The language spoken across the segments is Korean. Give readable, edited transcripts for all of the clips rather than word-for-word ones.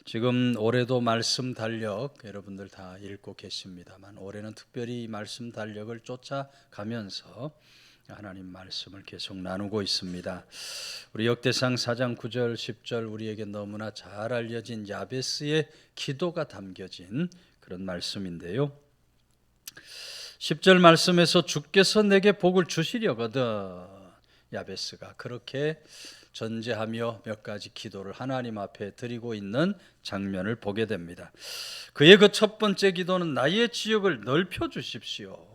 지금 올해도 말씀 달력 여러분들 다 읽고 계십니다만 올해는 특별히 말씀 달력을 쫓아가면서 하나님 말씀을 계속 나누고 있습니다. 우리 역대상 4장 9절 10절 우리에게 너무나 잘 알려진 야베스의 기도가 담겨진 그런 말씀인데요. 10절 말씀에서 주께서 내게 복을 주시려거든 야베스가 그렇게 전제하며 몇 가지 기도를 하나님 앞에 드리고 있는 장면을 보게 됩니다. 그의 그 첫 번째 기도는 나의 지역을 넓혀 주십시오.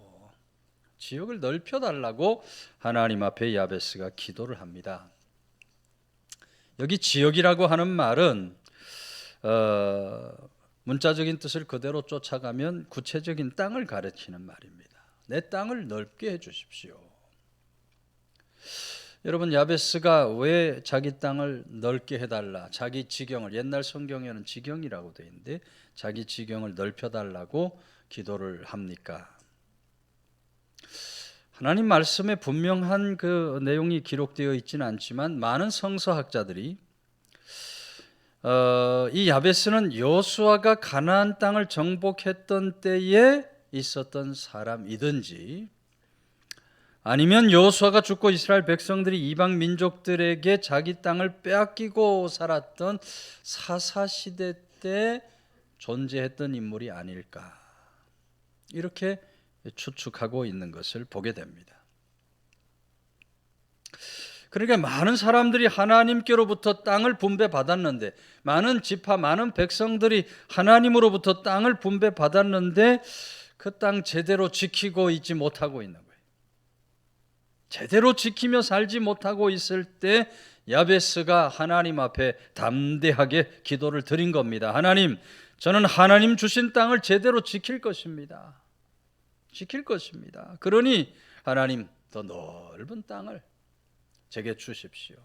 지역을 넓혀 달라고 하나님 앞에 야베스가 기도를 합니다. 여기 지역이라고 하는 말은 문자적인 뜻을 그대로 쫓아가면 구체적인 땅을 가리키는 말입니다. 내 땅을 넓게 해 주십시오. 여러분, 야베스가 왜 자기 땅을 넓게 해달라, 자기 지경을, 옛날 성경에는 지경이라고 되어 있는데 자기 지경을 넓혀달라고 기도를 합니까? 하나님 말씀에 분명한 그 내용이 기록되어 있지는 않지만 많은 성서학자들이 이 야베스는 여호수아가 가나안 땅을 정복했던 때에 있었던 사람이든지 아니면 여호수아가 죽고 이스라엘 백성들이 이방 민족들에게 자기 땅을 빼앗기고 살았던 사사시대 때 존재했던 인물이 아닐까, 이렇게 추측하고 있는 것을 보게 됩니다. 그러니까 많은 사람들이 하나님께로부터 땅을 분배받았는데, 많은 지파, 많은 백성들이 하나님으로부터 땅을 분배받았는데 그 땅 제대로 지키고 있지 못하고 있는 거예요. 제대로 지키며 살지 못하고 있을 때 야베스가 하나님 앞에 담대하게 기도를 드린 겁니다. 하나님, 저는 하나님 주신 땅을 제대로 지킬 것입니다. 지킬 것입니다. 그러니 하나님, 더 넓은 땅을 제게 주십시오.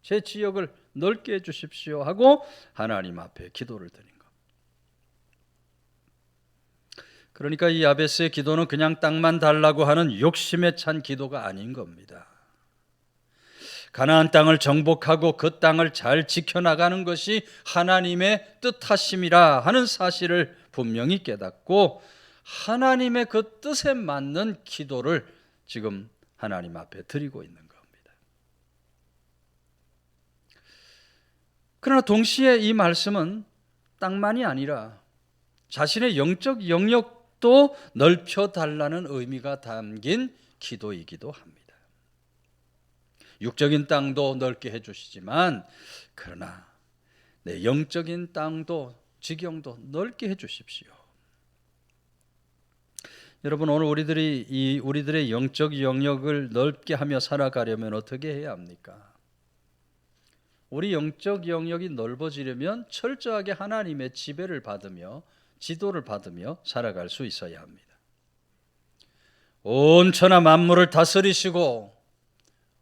제 지역을 넓게 해주십시오 하고 하나님 앞에 기도를 드린 것. 그러니까 이 야베스의 기도는 그냥 땅만 달라고 하는 욕심에 찬 기도가 아닌 겁니다. 가나안 땅을 정복하고 그 땅을 잘 지켜나가는 것이 하나님의 뜻하심이라 하는 사실을 분명히 깨닫고 하나님의 그 뜻에 맞는 기도를 지금 하나님 앞에 드리고 있는 겁니다. 그러나 동시에 이 말씀은 땅만이 아니라 자신의 영적 영역도 넓혀달라는 의미가 담긴 기도이기도 합니다. 육적인 땅도 넓게 해주시지만 그러나 내 영적인 땅도 지경도 넓게 해주십시오. 여러분, 오늘 우리들의 영적 영역을 넓게 하며 살아가려면 어떻게 해야 합니까? 우리 영적 영역이 넓어지려면 철저하게 하나님의 지배를 받으며 지도를 받으며 살아갈 수 있어야 합니다. 온 천하 만물을 다스리시고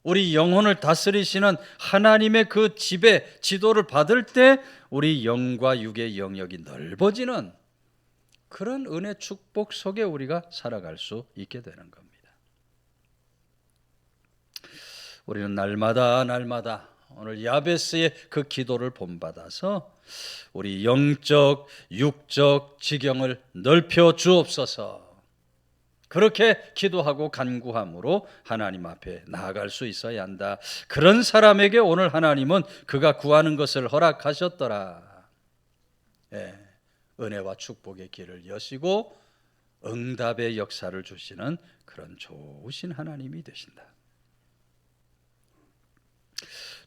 우리 영혼을 다스리시는 하나님의 그 지배, 지도를 받을 때 우리 영과 육의 영역이 넓어지는 그런 은혜 축복 속에 우리가 살아갈 수 있게 되는 겁니다. 우리는 날마다 오늘 야베스의 그 기도를 본받아서 우리 영적, 육적 지경을 넓혀 주옵소서, 그렇게 기도하고 간구함으로 하나님 앞에 나아갈 수 있어야 한다. 그런 사람에게 오늘 하나님은 그가 구하는 것을 허락하셨더라. 은혜와 축복의 길을 여시고 응답의 역사를 주시는 그런 좋으신 하나님이 되신다.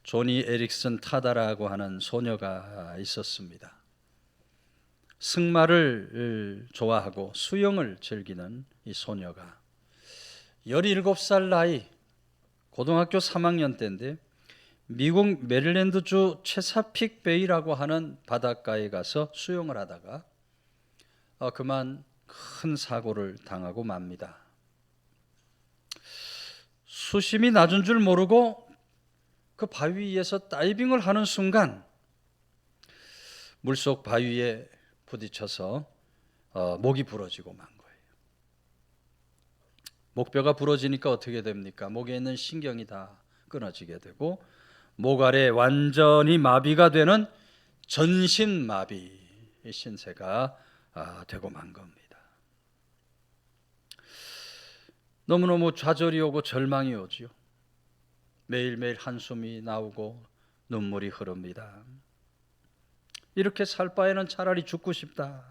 조니 에릭슨 타다라고 하는 소녀가 있었습니다. 승마를 좋아하고 수영을 즐기는 이 소녀가 17살 나이, 고등학교 3학년 때인데 미국 메릴랜드주 체사픽 베이라고 하는 바닷가에 가서 수영을 하다가 그만 큰 사고를 당하고 맙니다. 수심이 낮은 줄 모르고 그 바위 위에서 다이빙을 하는 순간 물속 바위에 부딪혀서 목이 부러지고 만 거예요. 목뼈가 부러지니까 어떻게 됩니까? 목에 있는 신경이 다 끊어지게 되고 목 아래 완전히 마비가 되는 전신마비 신세가 되고 만 겁니다. 너무너무 좌절이 오고 절망이 오지요. 매일매일 한숨이 나오고 눈물이 흐릅니다. 이렇게 살 바에는 차라리 죽고 싶다.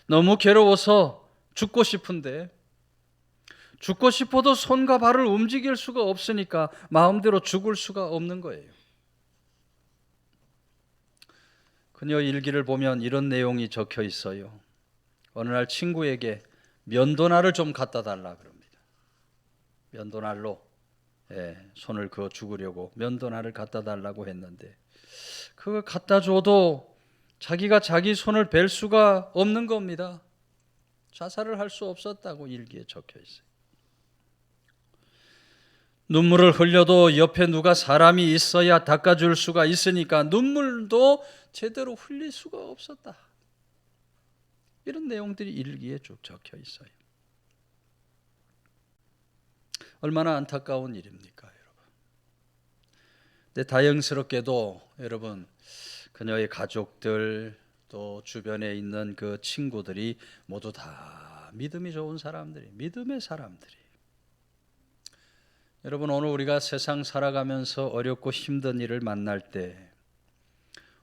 너무 괴로워서 죽고 싶은데 죽고 싶어도 손과 발을 움직일 수가 없으니까 마음대로 죽을 수가 없는 거예요. 그녀 일기를 보면 이런 내용이 적혀 있어요. 어느 날 친구에게 면도날을 좀 갖다 달라 그럽니다. 면도날로 손을 그어 죽으려고 면도날을 갖다 달라고 했는데 그걸 갖다 줘도 자기가 자기 손을 벨 수가 없는 겁니다. 자살을 할 수 없었다고 일기에 적혀 있어요. 눈물을 흘려도 옆에 누가 사람이 있어야 닦아줄 수가 있으니까 눈물도 제대로 흘릴 수가 없었다. 이런 내용들이 일기에 쭉 적혀 있어요. 얼마나 안타까운 일입니까, 여러분. 근데 다행스럽게도 여러분, 그녀의 가족들 또 주변에 있는 그 친구들이 모두 다 믿음이 좋은 사람들이, 믿음의 사람들이. 여러분, 오늘 우리가 세상 살아가면서 어렵고 힘든 일을 만날 때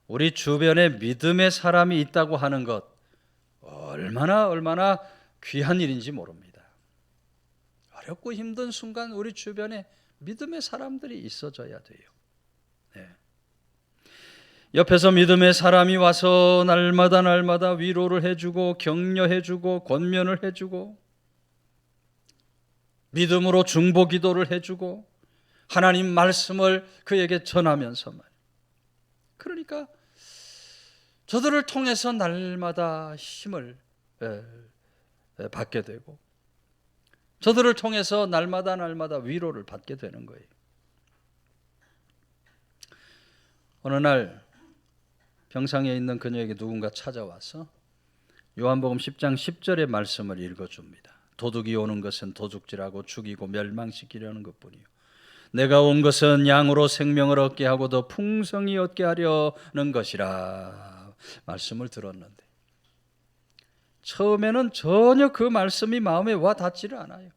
우리 주변에 믿음의 사람이 있다고 하는 것 얼마나 귀한 일인지 모릅니다. 어렵고 힘든 순간 우리 주변에 믿음의 사람들이 있어져야 돼요. 옆에서 믿음의 사람이 와서 날마다 위로를 해주고 격려해주고 권면을 해주고 믿음으로 중보 기도를 해주고 하나님 말씀을 그에게 전하면서 말이에요. 그러니까 저들을 통해서 날마다 힘을 받게 되고 저들을 통해서 날마다 위로를 받게 되는 거예요. 어느 날 병상에 있는 그녀에게 누군가 찾아와서 요한복음 10장 10절의 말씀을 읽어줍니다. 도둑이 오는 것은 도둑질하고 죽이고 멸망시키려는 것뿐이요 내가 온 것은 양으로 생명을 얻게 하고 더 풍성히 얻게 하려는 것이라 말씀을 들었는데 처음에는 전혀 그 말씀이 마음에 와 닿지를 않아요.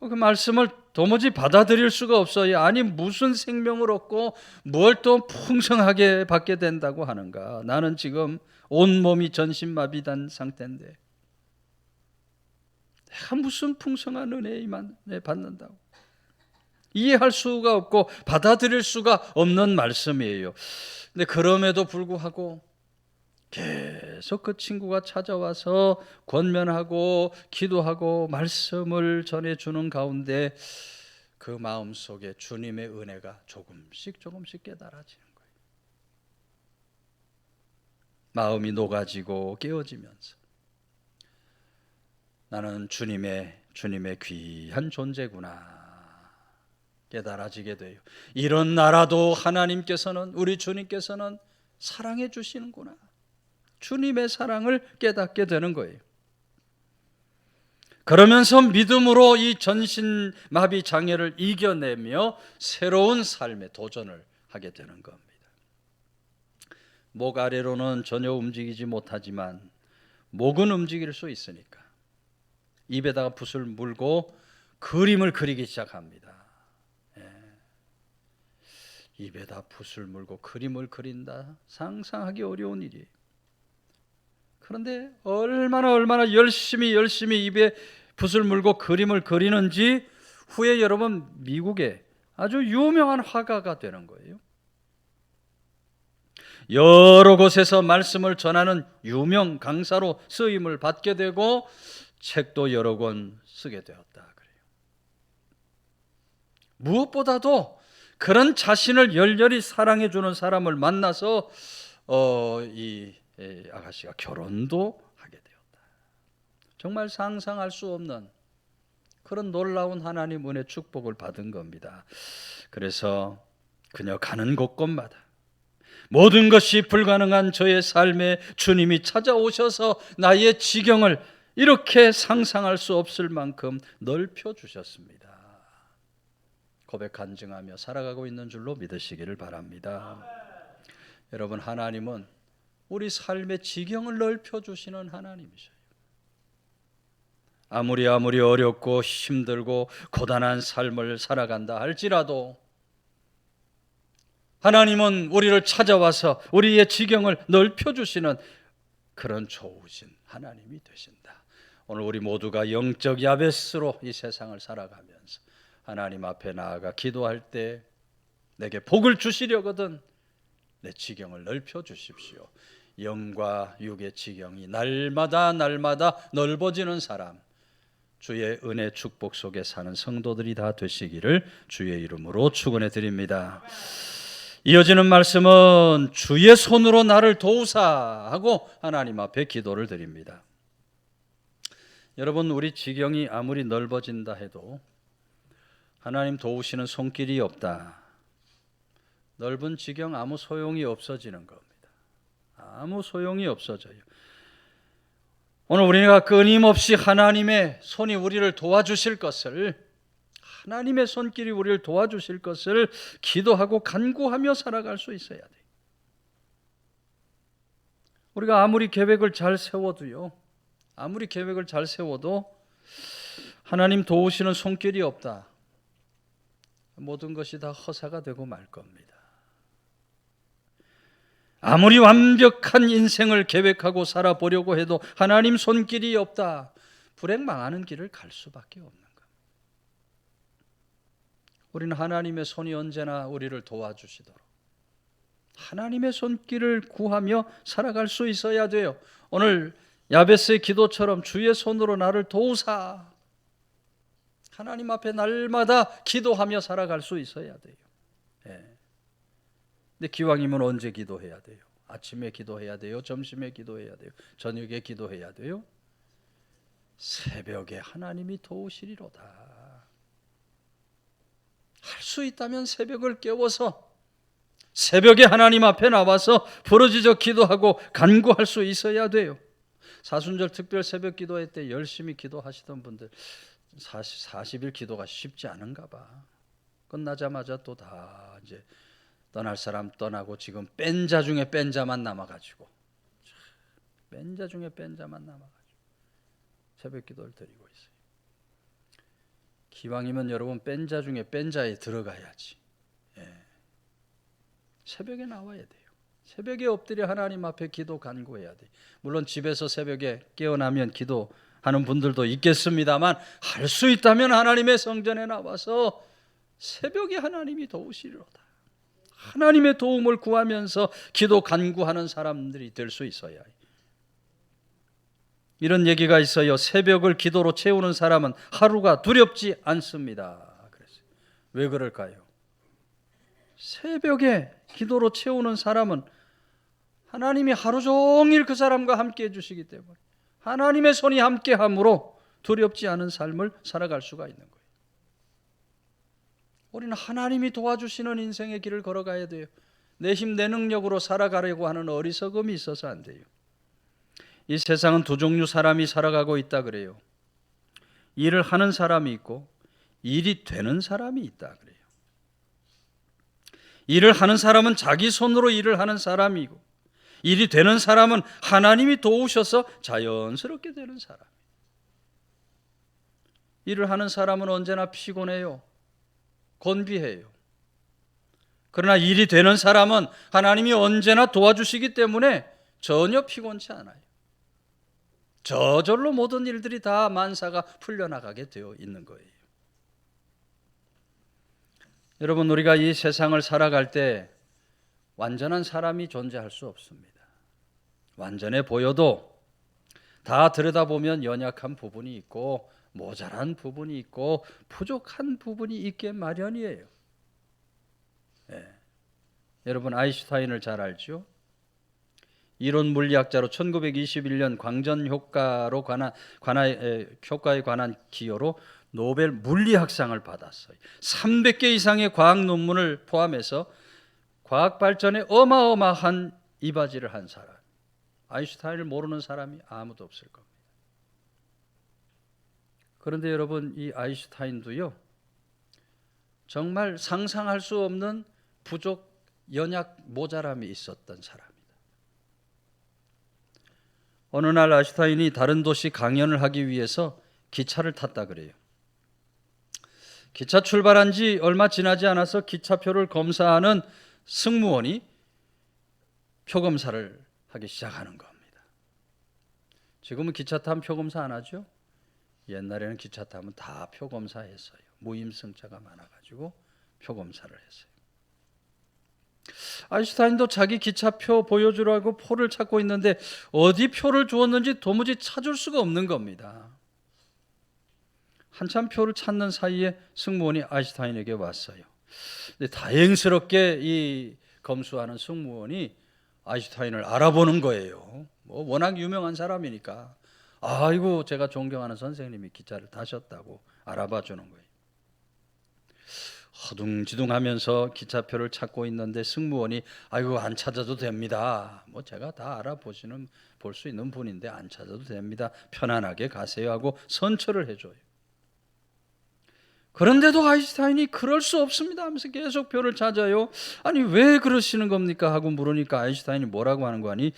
그 말씀을 도무지 받아들일 수가 없어요. 아니 무슨 생명을 얻고 뭘 또 풍성하게 받게 된다고 하는가. 나는 지금 온몸이 전신마비된 상태인데 내가 무슨 풍성한 은혜만 받는다고. 이해할 수가 없고 받아들일 수가 없는 말씀이에요. 근데 그럼에도 불구하고 계속 그 친구가 찾아와서 권면하고 기도하고 말씀을 전해주는 가운데 그 마음속에 주님의 은혜가 조금씩 깨달아지는 거예요. 마음이 녹아지고 깨어지면서 나는 주님의 귀한 존재구나 깨달아지게 돼요. 이런 나라도 하나님께서는 우리 주님께서는 사랑해 주시는구나. 주님의 사랑을 깨닫게 되는 거예요. 그러면서 믿음으로 이 전신마비 장애를 이겨내며 새로운 삶에 도전을 하게 되는 겁니다. 목 아래로는 전혀 움직이지 못하지만 목은 움직일 수 있으니까 입에다가 붓을 물고 그림을 그리기 시작합니다. 입에다 붓을 물고 그림을 그린다. 상상하기 어려운 일이에요. 그런데 얼마나 열심히 입에 붓을 물고 그림을 그리는지 후에 여러분 미국에 아주 유명한 화가가 되는 거예요. 여러 곳에서 말씀을 전하는 유명 강사로 쓰임을 받게 되고 책도 여러 권 쓰게 되었다 그래요. 무엇보다도 그런 자신을 열렬히 사랑해 주는 사람을 만나서 이 아가씨가 결혼도 하게 되었다. 정말 상상할 수 없는 그런 놀라운 하나님 은혜 축복을 받은 겁니다. 그래서 그녀 가는 곳곳마다 모든 것이 불가능한 저의 삶에 주님이 찾아오셔서 나의 지경을 이렇게 상상할 수 없을 만큼 넓혀 주셨습니다. 고백 간증하며 살아가고 있는 줄로 믿으시기를 바랍니다. 여러분, 하나님은 우리 삶의 지경을 넓혀주시는 하나님이셔요. 아무리 어렵고 힘들고 고단한 삶을 살아간다 할지라도 하나님은 우리를 찾아와서 우리의 지경을 넓혀주시는 그런 좋으신 하나님이 되신다. 오늘 우리 모두가 영적 야베스로 이 세상을 살아가면서 하나님 앞에 나아가 기도할 때 내게 복을 주시려거든 내 지경을 넓혀주십시오. 영과 육의 지경이 날마다 넓어지는 사람, 주의 은혜 축복 속에 사는 성도들이 다 되시기를 주의 이름으로 축원해 드립니다. 이어지는 말씀은 주의 손으로 나를 도우사 하고 하나님 앞에 기도를 드립니다. 여러분, 우리 지경이 아무리 넓어진다 해도 하나님 도우시는 손길이 없다. 넓은 지경 아무 소용이 없어지는 겁니다. 아무 소용이 없어져요. 오늘 우리가 끊임없이 하나님의 손이 우리를 도와주실 것을, 하나님의 손길이 우리를 도와주실 것을 기도하고 간구하며 살아갈 수 있어야 돼요. 우리가 아무리 계획을 잘 세워도요, 아무리 계획을 잘 세워도 하나님 도우시는 손길이 없다. 모든 것이 다 허사가 되고 말 겁니다. 아무리 완벽한 인생을 계획하고 살아보려고 해도 하나님 손길이 없다. 불행 망하는 길을 갈 수밖에 없는 겁니다. 우리는 하나님의 손이 언제나 우리를 도와주시도록 하나님의 손길을 구하며 살아갈 수 있어야 돼요. 오늘 야베스의 기도처럼 주의 손으로 나를 도우사, 하나님 앞에 날마다 기도하며 살아갈 수 있어야 돼요. 근데 기왕이면 언제 기도해야 돼요? 아침에 기도해야 돼요? 점심에 기도해야 돼요? 저녁에 기도해야 돼요? 새벽에 하나님이 도우시리로다. 할 수 있다면 새벽을 깨워서 새벽에 하나님 앞에 나와서 부르짖어 기도하고 간구할 수 있어야 돼요. 사순절 특별 새벽 기도회 때 열심히 기도하시던 분들 40일 기도가 쉽지 않은가 봐. 끝나자마자 또 다 이제 떠날 사람 떠나고 지금 뺀 자 중에 뺀 자만 남아가지고 새벽 기도를 드리고 있어요. 기왕이면 여러분 뺀 자 중에 뺀 자에 들어가야지. 새벽에 나와야 돼요. 새벽에 엎드려 하나님 앞에 기도 간구해야 돼요. 물론 집에서 새벽에 깨어나면 기도하는 분들도 있겠습니다만 할 수 있다면 하나님의 성전에 나와서 새벽에 하나님이 도우시리로다. 하나님의 도움을 구하면서 기도 간구하는 사람들이 될 수 있어야 해요. 이런 얘기가 있어요. 새벽을 기도로 채우는 사람은 하루가 두렵지 않습니다. 그랬어요. 왜 그럴까요? 새벽에 기도로 채우는 사람은 하나님이 하루 종일 그 사람과 함께 해주시기 때문에 하나님의 손이 함께함으로 두렵지 않은 삶을 살아갈 수가 있는 거예요. 우리는 하나님이 도와주시는 인생의 길을 걸어가야 돼요. 내 힘, 내 능력으로 살아가려고 하는 어리석음이 있어서 안 돼요. 이 세상은 두 종류 사람이 살아가고 있다 그래요. 일을 하는 사람이 있고 일이 되는 사람이 있다 그래요. 일을 하는 사람은 자기 손으로 일을 하는 사람이고 일이 되는 사람은 하나님이 도우셔서 자연스럽게 되는 사람. 일을 하는 사람은 언제나 피곤해요. 곤비해요. 그러나 일이 되는 사람은 하나님이 언제나 도와주시기 때문에 전혀 피곤치 않아요. 저절로 모든 일들이 다 만사가 풀려나가게 되어 있는 거예요. 여러분, 우리가 이 세상을 살아갈 때 완전한 사람이 존재할 수 없습니다. 완전해 보여도 다 들여다보면 연약한 부분이 있고 모자란 부분이 있고 부족한 부분이 있게 마련이에요. 여러분, 아인슈타인을 잘 알죠? 이론 물리학자로 1921년 광전 효과에 관한 기여로 노벨 물리학상을 받았어요. 300개 이상의 과학 논문을 포함해서 과학 발전에 어마어마한 이바지를 한 사람. 아인슈타인을 모르는 사람이 아무도 없을 겁니다. 그런데 여러분, 이 아인슈타인도요, 정말 상상할 수 없는 부족, 연약, 모자람이 있었던 사람이다. 어느 날 아인슈타인이 다른 도시 강연을 하기 위해서 기차를 탔다 그래요. 기차 출발한 지 얼마 지나지 않아서 기차표를 검사하는 승무원이 표검사를 하기 시작하는 겁니다. 지금은 기차 타면 표검사 안 하죠? 옛날에는 기차 타면 다 표검사 했어요. 무임승차가 많아가지고 표검사를 했어요. 아인슈타인도 자기 기차표 보여주라고 표를 찾고 있는데 어디 표를 주었는지 도무지 찾을 수가 없는 겁니다. 한참 표를 찾는 사이에 승무원이 아인슈타인에게 왔어요. 근데 다행스럽게 이 검수하는 승무원이 아인슈타인을 알아보는 거예요. 뭐 워낙 유명한 사람이니까. 아이고, 제가 존경하는 선생님이 기차를 타셨다고 알아봐 주는 거예요. 허둥지둥하면서 기차표를 찾고 있는데 승무원이 아이고, 안 찾아도 됩니다. 뭐 제가 다 알아보시는 볼 수 있는 분인데 안 찾아도 됩니다. 편안하게 가세요 하고 선처를 해줘요. 그런데도 아인슈타인이 그럴 수 없습니다 하면서 계속 표를 찾아요. 아니, 왜 그러시는 겁니까 하고 물으니까 아인슈타인이 뭐라고 하는 거 아니?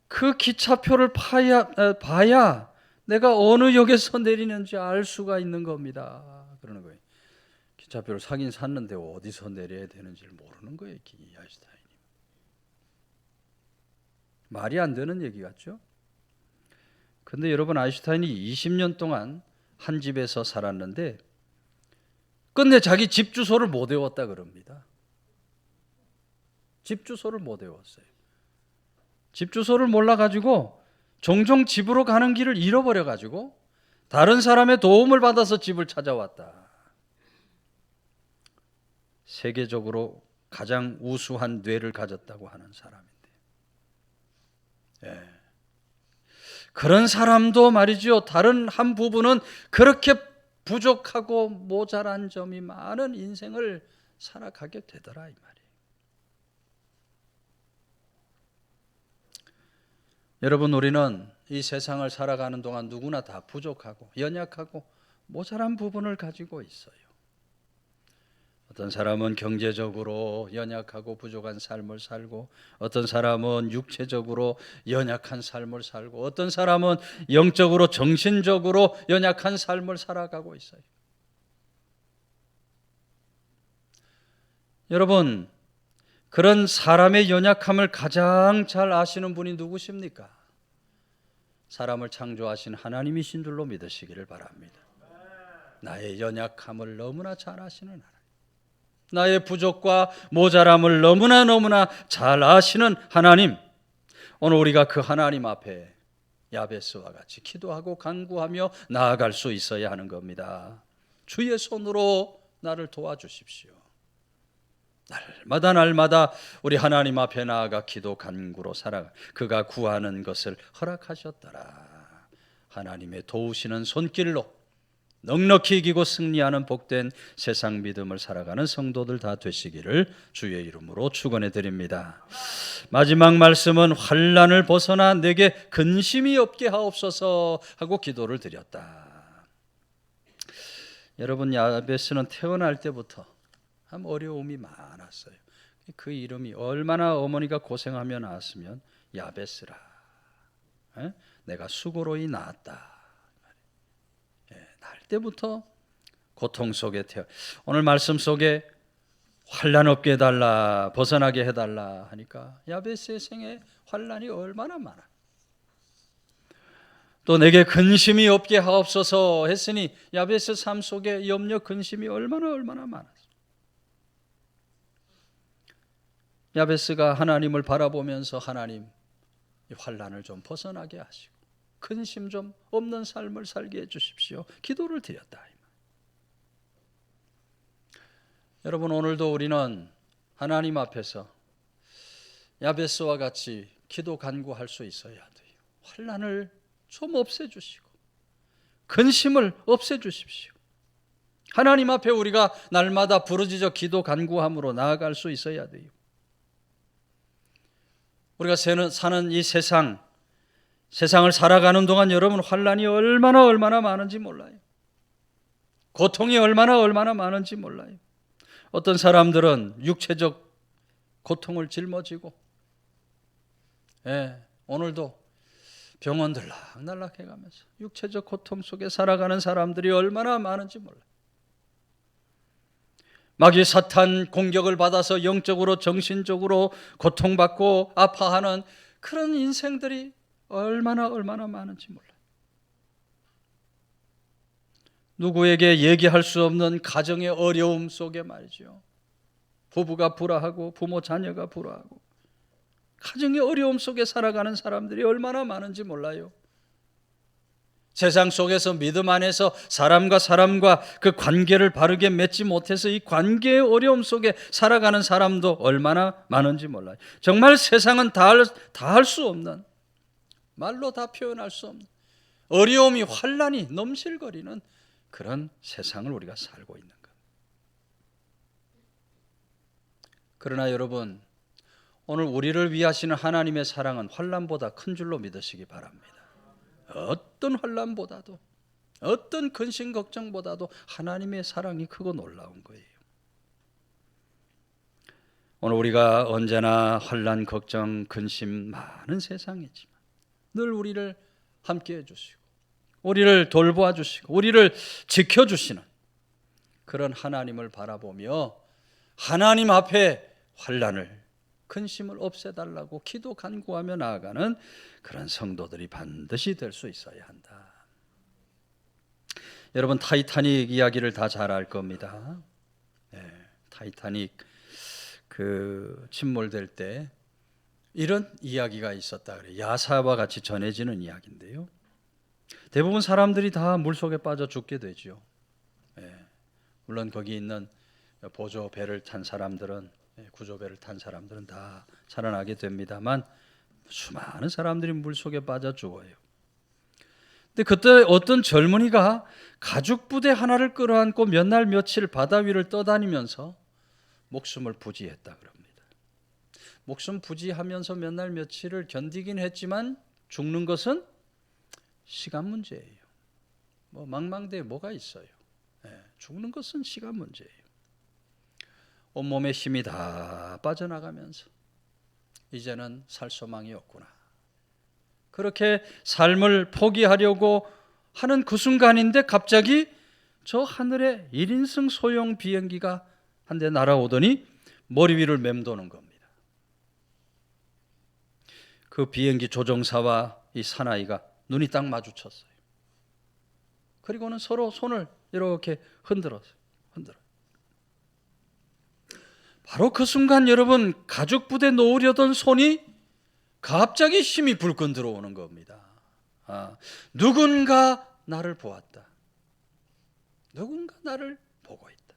그 기차표를 봐야 내가 어느 역에서 내리는지 알 수가 있는 겁니다. 그러는 거예요. 기차표를 사긴 샀는데 어디서 내려야 되는지를 모르는 거예요, 아인슈타인이. 말이 안 되는 얘기 같죠? 근데 여러분, 아인슈타인이 20년 동안 한 집에서 살았는데 끝내 자기 집 주소를 못 외웠다 그럽니다. 집 주소를 못 외웠어요. 집 주소를 몰라가지고 종종 집으로 가는 길을 잃어버려가지고 다른 사람의 도움을 받아서 집을 찾아왔다. 세계적으로 가장 우수한 뇌를 가졌다고 하는 사람인데, 그런 사람도 말이죠, 다른 한 부분은 그렇게 부족하고 모자란 점이 많은 인생을 살아가게 되더라 이 말이에요. 여러분, 우리는 이 세상을 살아가는 동안 누구나 다 부족하고 연약하고 모자란 부분을 가지고 있어요. 어떤 사람은 경제적으로 연약하고 부족한 삶을 살고, 어떤 사람은 육체적으로 연약한 삶을 살고, 어떤 사람은 영적으로 정신적으로 연약한 삶을 살아가고 있어요. 여러분, 그런 사람의 연약함을 가장 잘 아시는 분이 누구십니까? 사람을 창조하신 하나님이신 줄로 믿으시기를 바랍니다. 나의 연약함을 너무나 잘 아시는 하나님, 나의 부족과 모자람을 너무나 잘 아시는 하나님, 오늘 우리가 그 하나님 앞에 야베스와 같이 기도하고 간구하며 나아갈 수 있어야 하는 겁니다. 주의 손으로 나를 도와주십시오. 날마다 우리 하나님 앞에 나아가 기도 간구로 살아가 그가 구하는 것을 허락하셨더라. 하나님의 도우시는 손길로 넉넉히 이기고 승리하는 복된 세상 믿음을 살아가는 성도들 다 되시기를 주의 이름으로 축원해 드립니다. 마지막 말씀은 환난을 벗어나 내게 근심이 없게 하옵소서 하고 기도를 드렸다. 여러분, 야베스는 태어날 때부터 참 어려움이 많았어요. 그 이름이 얼마나 어머니가 고생하며 낳았으면 야베스라, 내가 수고로이 낳았다. 날 때부터 고통 속에 태어. 오늘 말씀 속에 환난 없게 해달라, 벗어나게 해달라 하니까 야베스의 생에 환난이 얼마나 많아. 또 내게 근심이 없게 하옵소서 했으니 야베스 삶 속에 염려, 근심이 얼마나 많았어. 야베스가 하나님을 바라보면서 하나님, 이 환난을 좀 벗어나게 하시고 근심 좀 없는 삶을 살게 해주십시오. 기도를 드렸다. 여러분, 오늘도 우리는 하나님 앞에서 야베스와 같이 기도 간구할 수 있어야 돼요. 환난을 좀 없애주시고 근심을 없애주십시오. 하나님 앞에 우리가 날마다 부르짖어 기도 간구함으로 나아갈 수 있어야 돼요. 우리가 사는 이 세상을 살아가는 동안 여러분, 환난이 얼마나 많은지 몰라요. 고통이 얼마나 많은지 몰라요. 어떤 사람들은 육체적 고통을 짊어지고, 오늘도 병원 들락날락 해가면서 육체적 고통 속에 살아가는 사람들이 얼마나 많은지 몰라요. 마귀 사탄 공격을 받아서 영적으로 정신적으로 고통받고 아파하는 그런 인생들이 얼마나 많은지 몰라요. 누구에게 얘기할 수 없는 가정의 어려움 속에 말이죠. 부부가 불화하고 부모 자녀가 불화하고 가정의 어려움 속에 살아가는 사람들이 얼마나 많은지 몰라요. 세상 속에서 믿음 안에서 사람과 그 관계를 바르게 맺지 못해서 이 관계의 어려움 속에 살아가는 사람도 얼마나 많은지 몰라요. 정말 세상은 다 할 수 없는, 말로 다 표현할 수 없는 어려움이 환난이 넘실거리는 그런 세상을 우리가 살고 있는 것. 그러나 여러분, 오늘 우리를 위하시는 하나님의 사랑은 환난보다 큰 줄로 믿으시기 바랍니다. 어떤 환난보다도, 어떤 근심 걱정보다도 하나님의 사랑이 크고 놀라운 거예요. 오늘 우리가 언제나 환난, 걱정, 근심 많은 세상이지만 늘 우리를 함께 해주시고 우리를 돌보아 주시고 우리를 지켜주시는 그런 하나님을 바라보며 하나님 앞에 환난을, 근심을 없애달라고 기도 간구하며 나아가는 그런 성도들이 반드시 될 수 있어야 한다. 여러분, 타이타닉 이야기를 다 잘 알 겁니다. 타이타닉 그 침몰될 때 이런 이야기가 있었다 그래요. 야사와 같이 전해지는 이야기인데요. 대부분 사람들이 다 물속에 빠져 죽게 되죠. 물론 거기 있는 보조 배를 탄 사람들은, 구조배를 탄 사람들은 다 살아나게 됩니다만 수많은 사람들이 물속에 빠져 죽어요. 근데 그때 어떤 젊은이가 가죽 부대 하나를 끌어안고 몇 날 며칠 바다 위를 떠다니면서 목숨을 부지했다 그럽니다. 목숨 부지하면서 몇 날 며칠을 견디긴 했지만 죽는 것은 시간 문제예요. 망망대해 뭐가 있어요. 죽는 것은 시간 문제예요. 온몸에 힘이 다 빠져나가면서 이제는 살 소망이 없구나, 그렇게 삶을 포기하려고 하는 그 순간인데 갑자기 저 하늘에 1인승 소형 비행기가 한 대 날아오더니 머리 위를 맴도는 겁니다. 그 비행기 조종사와 이 사나이가 눈이 딱 마주쳤어요. 그리고는 서로 손을 이렇게 흔들었어요. 바로 그 순간 여러분, 가죽 부대 놓으려던 손이 갑자기 힘이 불끈 들어오는 겁니다. 누군가 나를 보았다. 누군가 나를 보고 있다.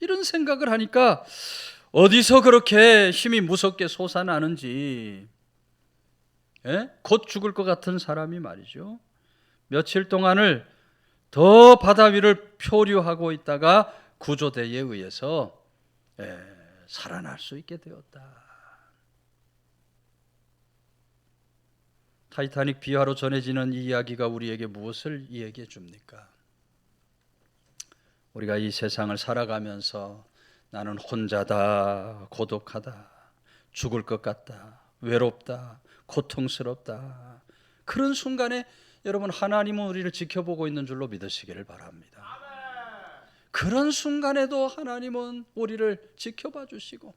이런 생각을 하니까 어디서 그렇게 힘이 무섭게 솟아나는지, 곧 죽을 것 같은 사람이 말이죠, 며칠 동안을 더 바다 위를漂流하고 있다가 구조대에 의해서 살아날 수 있게 되었다. 타이타닉 비화로 전해지는 이 이야기가 우리에게 무엇을 이야기해 줍니까? 우리가 이 세상을 살아가면서 나는 혼자다, 고독하다, 죽을 것 같다, 외롭다, 고통스럽다, 그런 순간에 여러분, 하나님은 우리를 지켜보고 있는 줄로 믿으시기를 바랍니다. 그런 순간에도 하나님은 우리를 지켜봐 주시고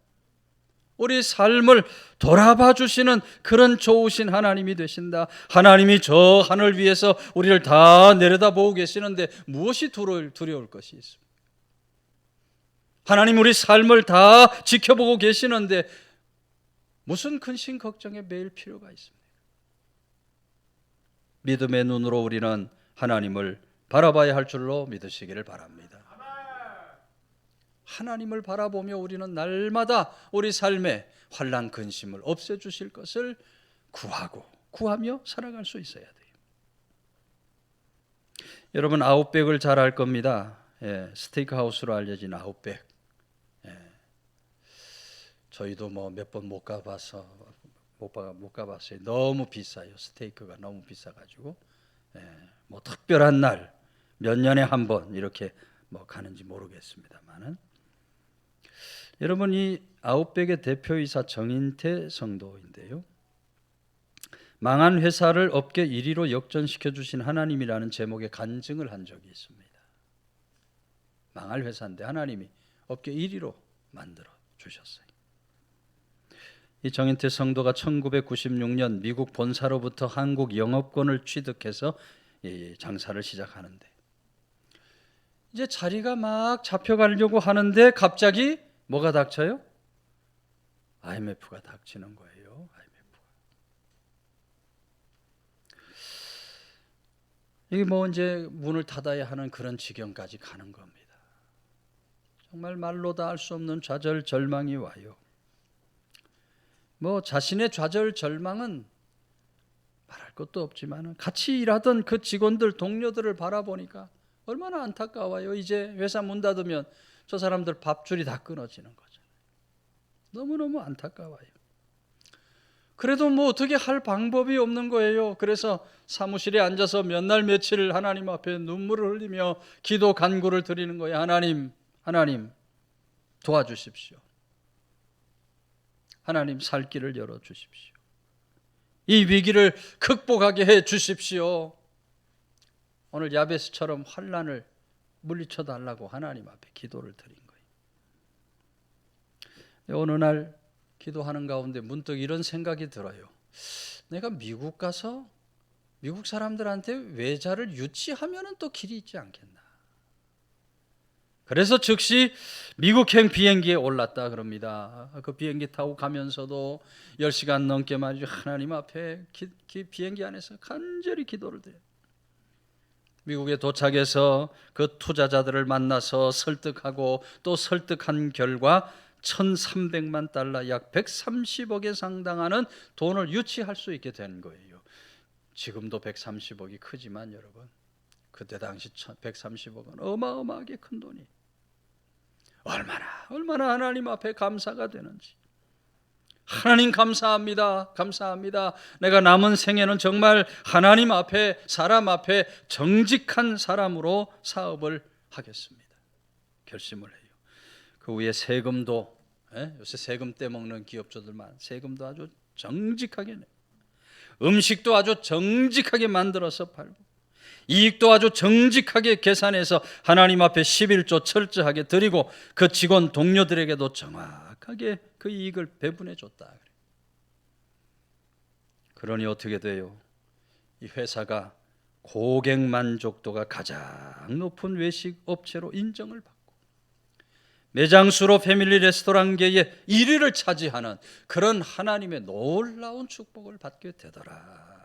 우리 삶을 돌아봐 주시는 그런 좋으신 하나님이 되신다. 하나님이 저 하늘 위에서 우리를 다 내려다보고 계시는데 무엇이 두려울 것이 있습니까? 하나님 우리 삶을 다 지켜보고 계시는데 무슨 근심 걱정에 매일 필요가 있습니까? 믿음의 눈으로 우리는 하나님을 바라봐야 할 줄로 믿으시기를 바랍니다. 하나님을 바라보며 우리는 날마다 우리 삶의 환난 근심을 없애주실 것을 구하며 살아갈 수 있어야 돼요. 여러분, 아웃백을 잘 알 겁니다. 스테이크하우스로 알려진 아웃백. 저희도 몇 번 못 가봤어요. 너무 비싸요. 스테이크가 너무 비싸가지고 특별한 날 몇 년에 한 번 이렇게 가는지 모르겠습니다만은 여러분, 이 아웃백의 대표이사 정인태 성도인데요, 망한 회사를 업계 1위로 역전시켜 주신 하나님이라는 제목의 간증을 한 적이 있습니다. 망할 회사인데 하나님이 업계 1위로 만들어 주셨어요. 이 정인태 성도가 1996년 미국 본사로부터 한국 영업권을 취득해서 장사를 시작하는데, 이제 자리가 막 잡혀가려고 하는데 갑자기 뭐가 닥쳐요? IMF가 닥치는 거예요. 이게 뭐 이제 문을 닫아야 하는 그런 지경까지 가는 겁니다. 정말 말로 다 할 수 없는 좌절 절망이 와요. 뭐 자신의 좌절 절망은 말할 것도 없지만 같이 일하던 그 직원들, 동료들을 바라보니까 얼마나 안타까워요. 이제 회사 문 닫으면 저 사람들 밥줄이 다 끊어지는 거죠. 너무너무 안타까워요. 그래도 뭐 어떻게 할 방법이 없는 거예요. 그래서 사무실에 앉아서 몇 날 며칠 하나님 앞에 눈물을 흘리며 기도 간구를 드리는 거예요. 하나님 도와주십시오. 하나님 살 길을 열어주십시오. 이 위기를 극복하게 해 주십시오. 오늘 야베스처럼 환난을 물리쳐 달라고 하나님 앞에 기도를 드린 거예요. 어느 날 기도하는 가운데 문득 이런 생각이 들어요. 내가 미국 가서 미국 사람들한테 외자를 유치하면 또 길이 있지 않겠나. 그래서 즉시 미국행 비행기에 올랐다 그럽니다. 그 비행기 타고 가면서도 10시간 넘게 말이죠. 하나님 앞에 비행기 안에서 간절히 기도를 드려요. 미국에 도착해서 그 투자자들을 만나서 설득하고 또 설득한 결과 1,300만 달러, 약 130억에 상당하는 돈을 유치할 수 있게 된 거예요. 지금도 130억이 크지만 여러분, 그때 당시 130억은 어마어마하게 큰 돈이, 얼마나 하나님 앞에 감사가 되는지. 하나님 감사합니다. 내가 남은 생애는 정말 하나님 앞에, 사람 앞에 정직한 사람으로 사업을 하겠습니다. 결심을 해요. 그 후에 세금도, 요새 세금 떼먹는 기업주들만 세금도 아주 정직하게 내요. 음식도 아주 정직하게 만들어서 팔고, 이익도 아주 정직하게 계산해서 하나님 앞에 11조 철저하게 드리고, 그 직원 동료들에게도 정확하게 그 이익을 배분해 줬다. 그러니 어떻게 돼요? 이 회사가 고객 만족도가 가장 높은 외식 업체로 인정을 받고, 매장수로 패밀리 레스토랑계의 1위를 차지하는 그런 하나님의 놀라운 축복을 받게 되더라.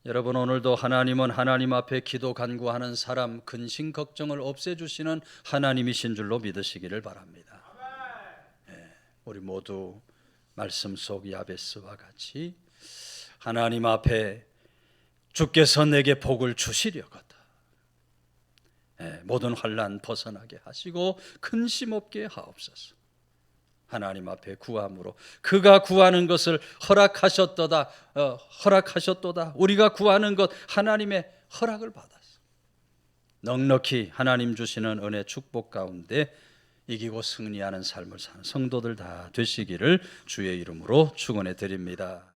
여러분, 오늘도 하나님은 하나님 앞에 기도 간구하는 사람 근심 걱정을 없애주시는 하나님이신 줄로 믿으시기를 바랍니다. 우리 모두 말씀 속 야베스와 같이 하나님 앞에 주께서 내게 복을 주시려거든 모든 환난 벗어나게 하시고 근심 없게 하옵소서. 하나님 앞에 구함으로 그가 구하는 것을 허락하셨도다. 우리가 구하는 것 하나님의 허락을 받았어. 넉넉히 하나님 주시는 은혜 축복 가운데 이기고 승리하는 삶을 사는 성도들 다 되시기를 주의 이름으로 축원해 드립니다.